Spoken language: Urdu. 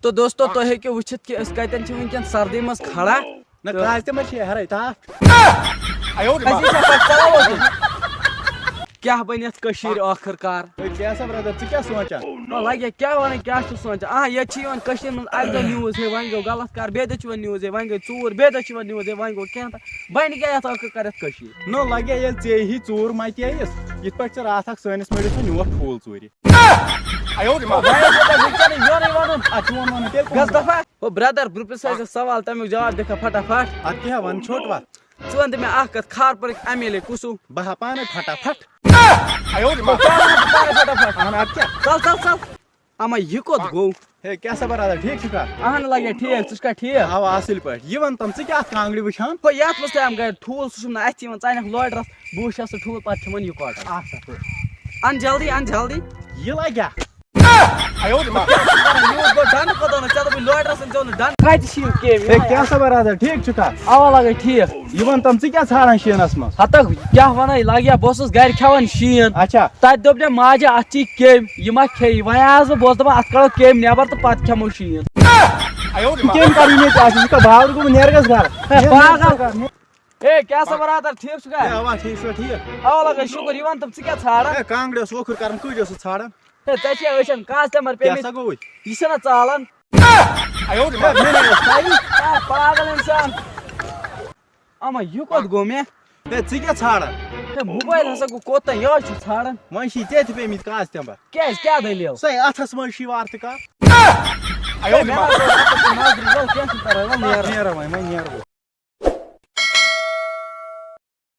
تو دوستو تو ہیکو وچھت کہ اس کتن چھ ونکن سردی مس کھڑا نہ کاز تہ مچ ہرے تا کیا بنیت کشیر آخر کار کیسا برادر ژٕ کیٛاہ سونچان لگے کیا ون کیا سونچان یہ چھ کشیر من اکہ نیوز ہے ون گو غلط کار بے دہ نیوز ہے ون گئی ژور بے دہ نیوز ہے ون گو کیا بن کیا آخر کار کشیر نو لگے ییٚلہِ ژےٚ ہی ژوٗر متے یس یِتھ پٲٹھۍ ژےٚ راتھ اکھ سٲنِس مٔڈِس نِوکھ ٹھوٗل ژوٗرِ برادر برپس سوال تمیک جواب دکھا فٹافٹ ادٕ کیٛاہ ون چھوٹوا ژٕ ون تہٕ مےٚ اکھ کتھ کھار پورٕکۍ ایم ایل اے کُس ہو بہٕ ہا پانے فٹافٹ چل چل چل اما یہ کوت گو ہے کیسا برادر ٹھیک چھُکھا اہن لگے ٹھیک ژٕ چھکھا ٹھیک اوا اصل پٲٹھۍ یہِ ون تم ژٕ کیٛاہ اتھ کانٛگرِ وٕچھان ہو یتھ منٛز تام گٔے ٹھوٗل سُہ چھُنہٕ اَتھِ یِوان ژٕ انکھ لٲڈرس بہٕ وٕچھِ سُہ ٹھوٗل پتہٕ کھٮ۪من یہِ کۄٹر ان جلدی ان جلدی یہِ لگیا ڈن کوٚت ژےٚ دوٚپُے لٲڈرس ژےٚ نہٕ ڈن کتہِ چھِ یِم ہے کیٚمۍ کیسا برادر ٹھیک چھُکھا اوا لگے ٹھیک یہِ ون تم ژٕ کیٛاہ ژھانڈان شیٖنس منٛز ہتک کیا ونے لگیا بہٕ اوسُس گرِ کھٮ۪وان شیٖن اچھا تتہِ دوٚپ مےٚ ماجہِ اتھ چھی کیٚمۍ یہِ ما کھیٚیہِ وۄنۍ آس بہٕ اوسُس دپان اتھ کڑو کیٚمۍ نٮ۪بر تہٕ پتہٕ کھٮ۪مو شیٖن کیٚمۍ کر یہِ آسہِ ژٕ کر باور گوٚمُت نیر گژھ گرٕ پاگل اے کیا سا برادر ٹھیک چھُکھا اوا ٹھیک چھُوا ٹھیک اوا لگے شُکر یہِ ون تم ژٕ کیٛاہ ژھانڈان ہے کانٛگرِ اوس ووکھُر کران کۭتۍ اوسُس ژھانڈان ہے ژےٚ چھے أچھن کاسٹمر کیٛاہ پیٚمٕتۍ سا گوٚوُے یہِ چھُنہ ژالان پاگل انسان اما یہِ کوٚت گوٚو مےٚ ہے ژٕ کیٛاہ ژھانڈان ہے موبایل ہسا گوٚو کوٚت تام یہے چھُ ژھانڈان وۄنۍ چھی ژےٚ تہِ پیٚمٕتۍ کاسٹمر کیٛازِ کیٛاہ دٔلیٖل سۄے اتھس منٛز چھی وار تہٕ کر ہے مےٚ نہ حظ اوس اَتٮ۪تھ نظرِ ول کینٛہہ چھُنہٕ پرواے ول نیرو نیرو وۄنۍ نیرو